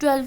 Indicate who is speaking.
Speaker 1: 12